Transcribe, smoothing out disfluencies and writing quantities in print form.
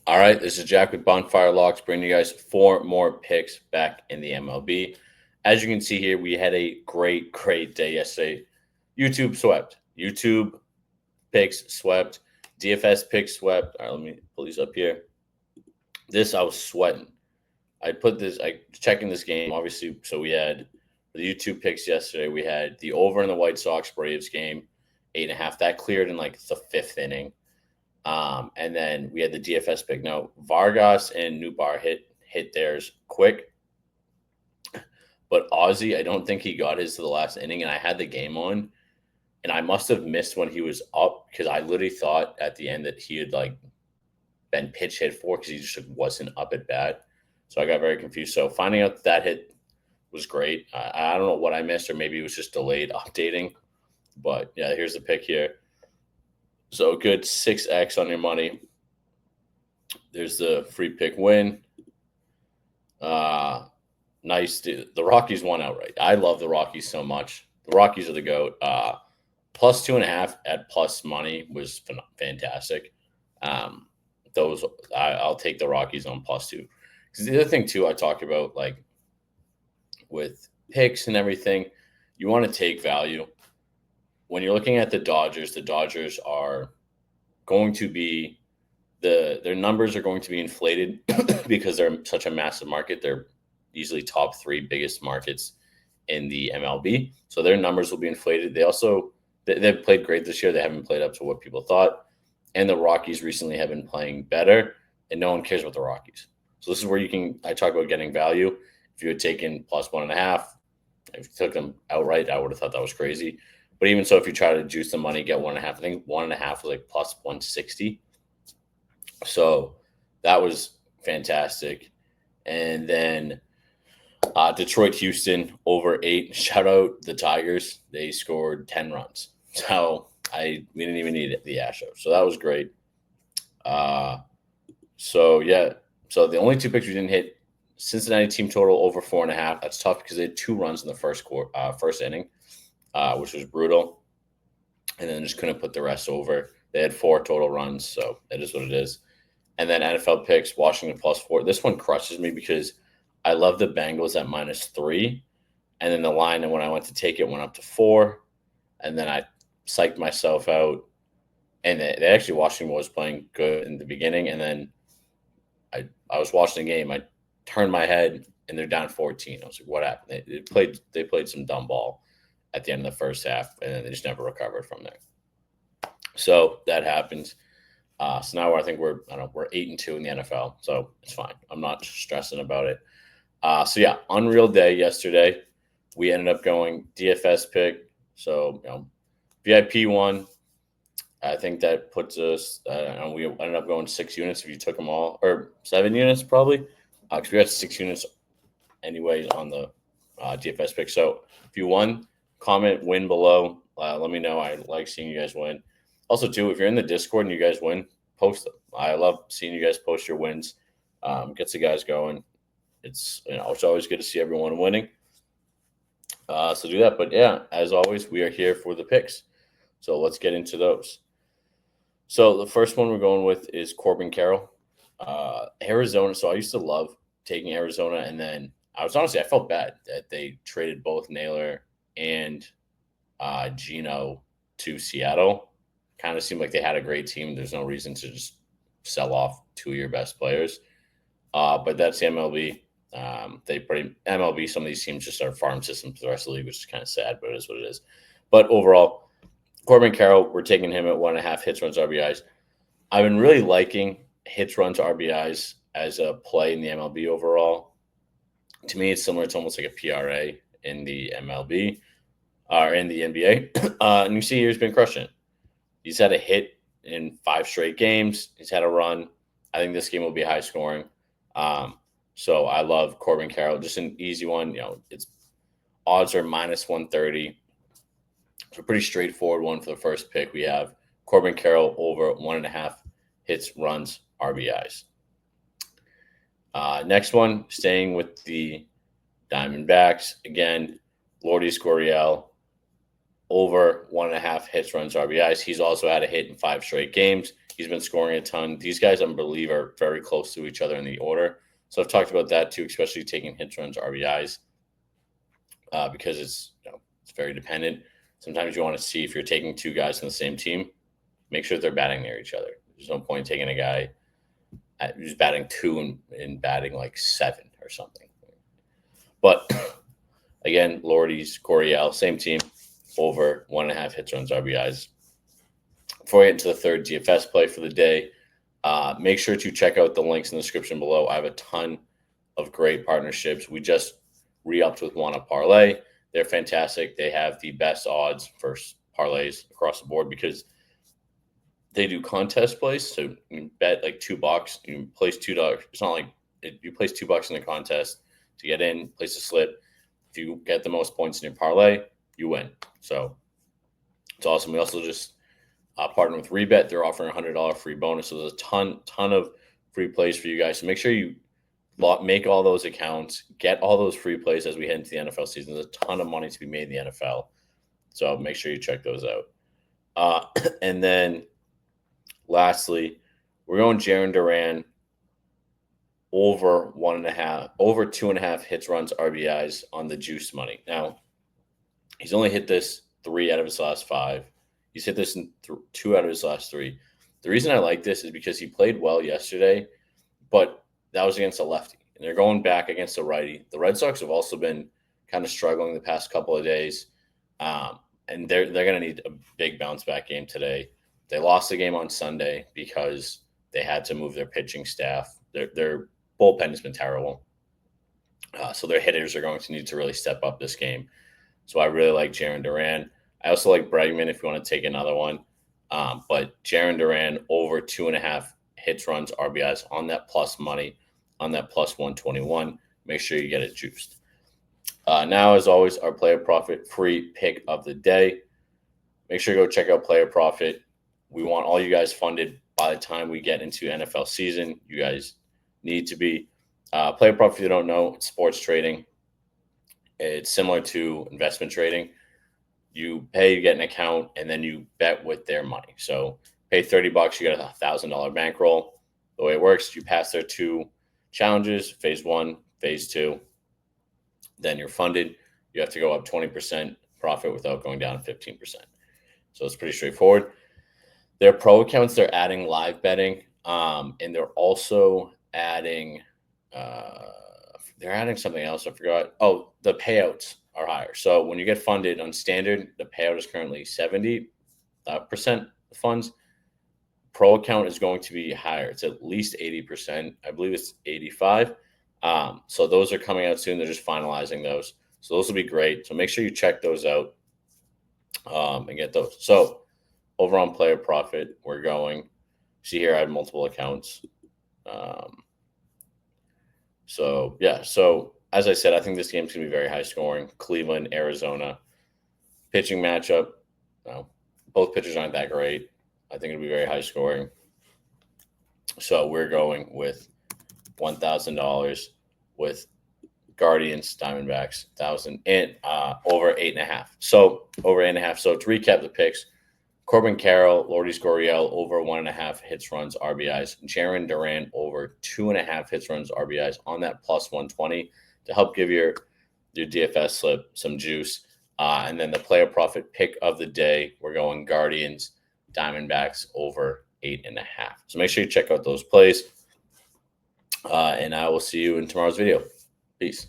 All right, this is Jack with Bonfire Locks, bringing you guys 4 more picks back in the MLB. As you can see here, we had a great day yesterday. YouTube swept. YouTube picks swept. DFS picks swept. All right, let me pull these up here. I was sweating. I checking this game, obviously. So we had the YouTube picks yesterday. We had the over in the White Sox Braves game, 8.5. That cleared in like the 5th inning. And then we had the DFS pick. Now Vargas and Newbar hit theirs quick, but Ozzy, I don't think he got his to the last inning, and I had the game on, and I must have missed when he was up because I literally thought at the end that he had like been pitch hit for because he just wasn't up at bat. So I got very confused. So finding out that hit was great. I don't know what I missed, or maybe it was just delayed updating. But yeah, here's the pick here. So good 6x on your money. There's the free pick win. Nice. The Rockies won outright. I love the Rockies so much. The Rockies are the GOAT. Plus 2.5 at plus money was fantastic. I'll take the Rockies on +2. Because the other thing too, I talk about like with picks and everything, you want to take value. When you're looking at the Dodgers are going to be their numbers are going to be inflated because they're such a massive market. They're easily top 3 biggest markets in the MLB. So their numbers will be inflated. They've played great this year. They haven't played up to what people thought. And the Rockies recently have been playing better, and no one cares about the Rockies. So this is where I talk about getting value. If you had taken plus 1.5, if you took them outright, I would have thought that was crazy. But even so, if you try to juice the money, get 1.5, I think 1.5 was like plus 160. So that was fantastic. And then Detroit, Houston over 8. Shout out the Tigers. They scored 10 runs. So we didn't even need the Astros. So that was great. So the only 2 picks we didn't hit, Cincinnati team total over 4.5. That's tough because they had 2 runs in the first inning, which was brutal. And then just couldn't put the rest over. They had 4 total runs, so it is what it is. And then NFL picks, Washington +4. This one crushes me because I love the Bengals at -3. And then the line, and when I went to take it, went up to 4. And then I psyched myself out. And Washington was playing good in the beginning. And then I was watching the game. I turned my head, and they're down 14. I was like, what happened? They played some dumb ball at the end of the first half, and then they just never recovered from there. So that happens. So now I think we're 8-2 in the NFL, so it's fine. I'm not stressing about it. So yeah, unreal day yesterday. We ended up going DFS pick. So VIP won. I think that puts us. And we ended up going 6 units if you took them all, or 7 units probably, because we had 6 units anyway on the DFS pick. So if you won, comment win below. Let me know. I like seeing you guys win. Also, too, if you're in the Discord and you guys win, post them. I love seeing you guys post your wins. Gets the guys going. It's always good to see everyone winning. So do that. But yeah, as always, we are here for the picks. So let's get into those. So the first one we're going with is Corbin Carroll, Arizona. So I used to love taking Arizona, and then I felt bad that they traded both Naylor and Gino to Seattle. Kind of seemed like they had a great team. There's no reason to just sell off 2 of your best players. But that's the MLB. MLB, some of these teams just are farm systems for the rest of the league, which is kind of sad, but it is what it is. But overall, Corbin Carroll, we're taking him at 1.5 hits, runs, RBIs. I've been really liking hits, runs, RBIs as a play in the MLB overall. To me, it's similar. It's almost like a PRA in the MLB or in the NBA. And you see here, he's been crushing it. He's had a hit in 5 straight games. He's had a run. I think this game will be high scoring. So I love Corbin Carroll. Just an easy one. Its odds are -130. It's a pretty straightforward one for the first pick. We have Corbin Carroll over 1.5 hits, runs, RBIs. Next one, staying with the Diamondbacks. Again, Lourdes Gurriel over 1.5 hits, runs, RBIs. He's also had a hit in 5 straight games. He's been scoring a ton. These guys, I believe, are very close to each other in the order. So I've talked about that too, especially taking hits, runs, RBIs, because it's very dependent. Sometimes you want to see if you're taking two guys on the same team, make sure they're batting near each other. There's no point taking a guy who's batting 2 and batting like 7 or something. But again, Lordy's, Gurriel, same team, over 1.5 hits, runs, RBIs. Before we get into the third DFS play for the day, make sure to check out the links in the description below. I have a ton of great partnerships. We just re-upped with one at Parlay. They're fantastic. They have the best odds for parlays across the board because they do contest plays. So you bet like $2. You place $2. It's not like you place $2 in the contest to get in, place a slip. If you get the most points in your parlay, you win. So it's awesome. We also just partner with ReBet. They're offering a $100 free bonus. So there's a ton of free plays for you guys. So make sure you make all those accounts, get all those free plays as we head into the NFL season. There's a ton of money to be made in the NFL. So make sure you check those out. And then lastly, we're going Jarren Duran over 2.5 hits, runs, RBIs on the juice money. Now, he's only hit this 3 out of his last 5. He's hit this in 2 out of his last 3. The reason I like this is because he played well yesterday, but that was against a lefty. And they're going back against a righty. The Red Sox have also been kind of struggling the past couple of days. And they're going to need a big bounce back game today. They lost the game on Sunday because they had to move their pitching staff. Their bullpen has been terrible. So their hitters are going to need to really step up this game. So I really like Jarren Duran. I also like Bregman if you want to take another one. But Jarren Duran over 2.5 hits, runs, RBIs on that plus money, on that plus 121. Make sure you get it juiced. Now, as always, our Player Profit free pick of the day. Make sure you go check out Player Profit. We want all you guys funded by the time we get into NFL season. You guys need to be. Player Profit, if you don't know, it's sports trading. It's similar to investment trading. You pay, you get an account, and then you bet with their money. So pay $30, you get a $1,000 bankroll. The way it works, you pass their 2 challenges, phase 1, phase 2. Then you're funded. You have to go up 20% profit without going down 15%. So it's pretty straightforward. Their pro accounts, they're adding live betting, and they're also adding something else. I forgot. Oh, the payouts are higher. So when you get funded on standard, the payout is currently 70% of funds. Pro account is going to be higher. It's at least 80%. I believe it's 85%. So those are coming out soon. They're just finalizing those. So those will be great. So make sure you check those out and get those. So over on Player Profit, we're going. See here, I have multiple accounts. So as I said, I think this game's going to be very high scoring. Cleveland, Arizona. Pitching matchup. Both pitchers aren't that great. I think it'll be very high scoring. So we're going with $1,000 with Guardians, Diamondbacks, 1,000 and over 8.5. So over 8.5. So to recap the picks, Corbin Carroll, Lourdes Gurriel over 1.5 hits, runs, RBIs. Jarren Duran over 2.5 hits, runs, RBIs on that plus 120 to help give your DFS slip some juice. And then the Player Profit pick of the day, we're going Guardians, Diamondbacks over 8.5. So make sure you check out those plays. And I will see you in tomorrow's video. Peace.